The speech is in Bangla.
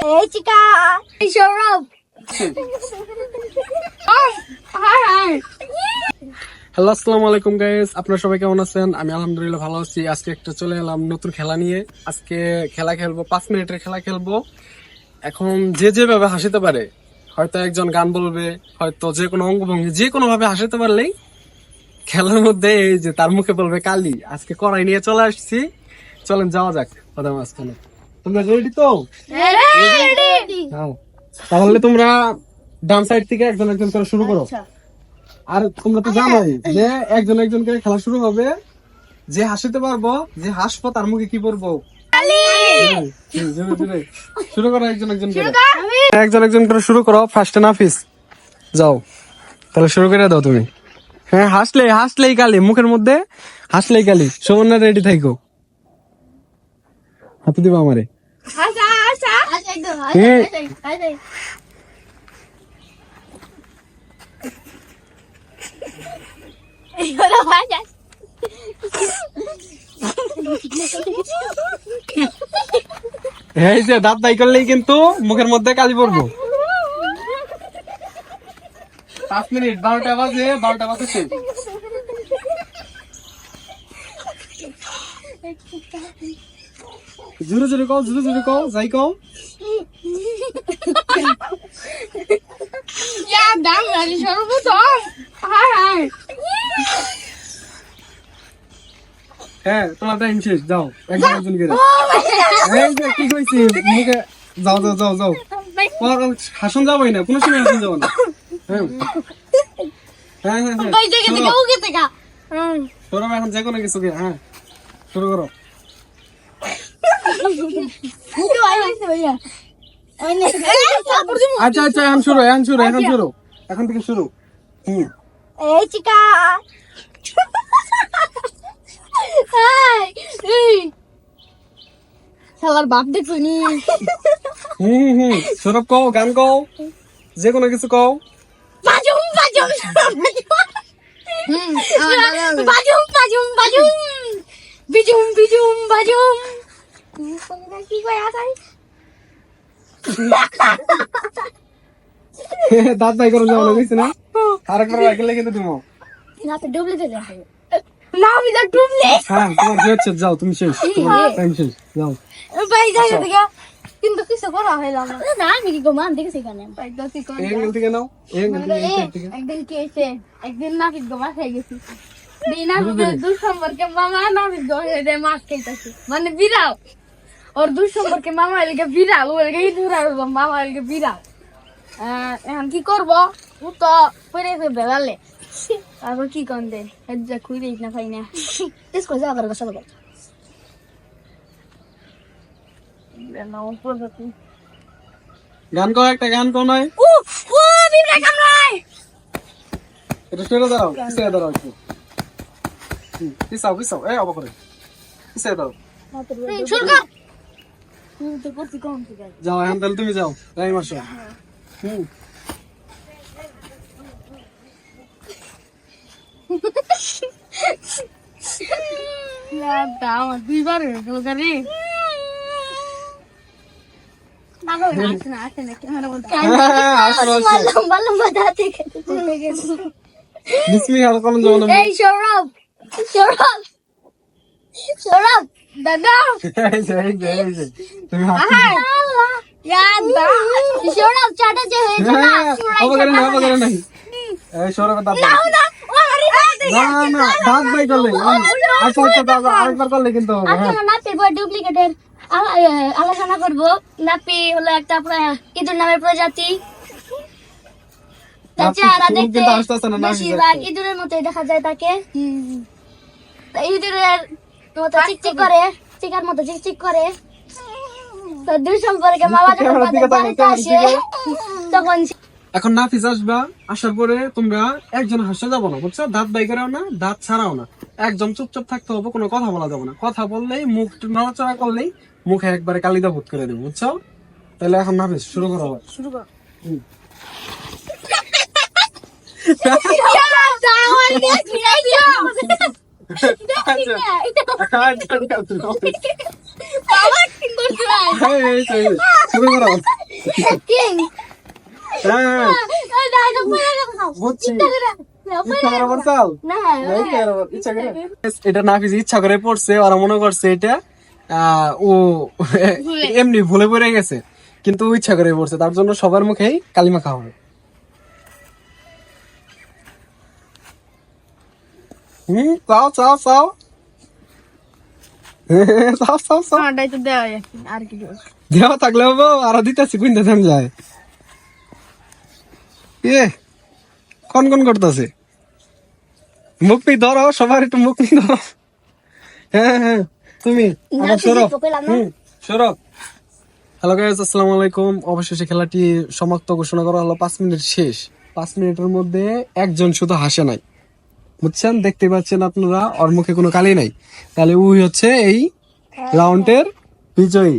Hey, chica. Hey, Shorab. Hello, আসসালামু আলাইকুম গাইস। আপনারা সবাই কেমন আছেন? আমি আলহামদুলিল্লাহ ভালো আছি। আজকে একটা চলে এলাম নতুন খেলা নিয়ে। আজকে খেলা খেলবো, 5 মিনিটের খেলা খেলবো। এখন যে যেভাবে হাসিতে পারে, হয়তো একজন গান বলবে, হয়তো যে কোনো অঙ্গভঙ্গি, যে কোনো ভাবে হাসিতে পারলেই খেলার মধ্যে এই যে তার মুখে বলবে কালি। আজকে কড়াই নিয়ে চলে আসছি, চলেন যাওয়া যাক কথা মাঝখানে। তোমরা রেডি তো? Ready. হ্যাঁ, তাহলে তোমরা ডান সাইড থেকে একজন একজন করে শুরু করো। আর তোমরা তো জানোই যে একজন একজন করে খেলা শুরু হবে। যে হাসিতে পারবো, যে হাসবো তার মুখে কি পড়বো? শুরু করো একজন একজন করে। একজন একজন করে শুরু করো। ফার্স্টে নাফিস, যাও তাহলে শুরু করে দাও তুমি। হ্যাঁ, হাসলেই কালি, মুখের মধ্যে হাসলেই কালি। সুমনা রেডি থাইকো, হাতে দিবা আমারে। এই যে দাঁত দাই করলেই কিন্তু মুখের মধ্যে কালি পড়বো। 5 মিনিট, 12টা বাজে, 12টা বাজে শেষ। জোরে জোরে কও, জোরে জোরে কও, যাই কও। হ্যাঁ, তোমার টাইম শেষ, যাও একজন একজন করে। এই যে কি কইছি মুখে, যাও যাও যাও যাও। হাসন যাবোই না, কোনো সময় হাসন যাবো না। হ্যাঁ হ্যাঁ হ্যাঁ, সরব এখন যে কোনো কিছু। হ্যাঁ, শুরু করো। আচ্ছা আচ্ছা, এখন শুরু, এখন শুরু, এখন শুরু, এখন থেকে শুরু। Hey, chica. শালার বাপ দেখো নি। সৌরভ কও, গান কও, যে কোনো কিছু কও। বাজুম বাজুম বাজুম বাজুম বাজুম বিজুম বিজুম বাজুম। কি কই আসাই? দাঁত বাই করে যাওয়া লাগছে না? আরেকবার রাখলে কিন্তু তুমি। না তো ডুবলে তো যাবে না, আমি তো ডুবলে। হ্যাঁ, তোমার শেষ, যাও তুমি শেষ, তোমার টাইম শেষ, যাও। ভাই যাই দেখা, কিন্তু কিছু করা হইল না। আমি কি গোমান দেখছি এখানে ভাই দতি কোন এই অ্যাঙ্গেল থেকে নাও, এই অ্যাঙ্গেল থেকে। একদিন কি হইছে, একদিন না কি গোমা খাই গেছি। দিনা দুই সম্পর্কে মামা না কি গোহে মাছ খাইতাছি, মানে বিড়াল। ওর দুই সম্পর্কে মামা এলাকে বিড়াল, ও এলাকে ধরা মামা এলাকে বিড়াল। এখন কি করব, ও তো পরে বেলালে। তারপর কি কন দে যা খুঁড়ে না পাই না ইসকো যা আবার বসা বল গান কও, একটা গান কও নাই। ও ও বিবরা কামড়াই। এটা সরে দাঁড়াও, পিছিয়ে দাঁড়াও একটু। পিছাও, এই অবাক করে পিছিয়ে দাও। শুরু কর। তো করতে কম ঠিক আছে। যাও, এখন তাহলে তুমি যাও, তাই মারছো। দাও দুইবার হলো গারে মাগো আসে না ক্যামেরা বন্ধ লম্বা লম্বা দাঁত কেটে চলে গেছে। বিসমিল্লাহ আর কোন যাও না। এই সৌরভ দাদা এই যে তুমি হাসো। ইয়াদা সৌরভ চাটা যে হয়ে যাবে অবাক করে নাই। এই সৌরভ দাঁত না না না, দাঁত বাই করলে। আচ্ছা আচ্ছা, দাদা আরেকবার করলে কিন্তু হবে। হ্যাঁ, নাপির বই ডুপ্লিকেটের আলোচনা করবো। নাপি হলো একটা ইঁদুর নামের প্রজাতি। তার চেহারা দেখতে বেশিরভাগ ইঁদুরের মতোই দেখা যায় তাকে। ইঁদুরের মতো চিকচিক করে, চিকার মতো চিকচিক করে। তো দুই সম্পর্কে মামা যখন বাড়িতে আসে তখন এখন নাফিস আসবা, আসার পরে তোমরা একজন হাসতে যাবো না, বুঝছো? দাঁত বাই করাও না, দাঁত ছাড়াও না, একদম চুপচাপ থাকতে হবে, কোনো কথা বলা যাবে না। কথা বললেই, মুখ নড়াচড়া করলেই মুখে একবারে কালিদা ভূত করে দেবো, বুঝছো? তাহলে এখন নাফিস শুরু করো। শুরু কর। শুরু করো। কিং হ্যাঁ বুঝছি ইচ্ছা করে পড়ছাও? না না, ইচ্ছা করে? এটা নাফিজ ইচ্ছা করে পড়ছে, ওরা মনে করছে এটা ও এমনি ভুলে পড়ে গেছে, কিন্তু ও ইচ্ছা করে পড়ছে, তার জন্য সবার মুখেই কালিমা খাওয়া হয়। চাও চাও চাও চাও চাও চাও আমারটাই তো দেওয়া আর কি দেব? দেওয়া থাকলে হবো, আর দিতেছি কুইন্টা দেন যায় এ কোন কোন করতেছে, মুখ নি ধরো, সবার একটু মুখ নি ধরো। হ্যাঁ হ্যাঁ তুমি আবার সরো, সরো। হ্যালো গাইস, আসসালামু আলাইকুম। অবশেষে খেলাটি সমাপ্ত ঘোষণা করা হলো, 5 মিনিট শেষ। 5 মিনিটের মধ্যে একজন শুধু হাসে নাই, বুঝছেন, দেখতে পাচ্ছেন আপনারা, ওর মুখে কোনো কালি নাই, তাহলে ওই হচ্ছে এই রাউন্ডের বিজয়ী।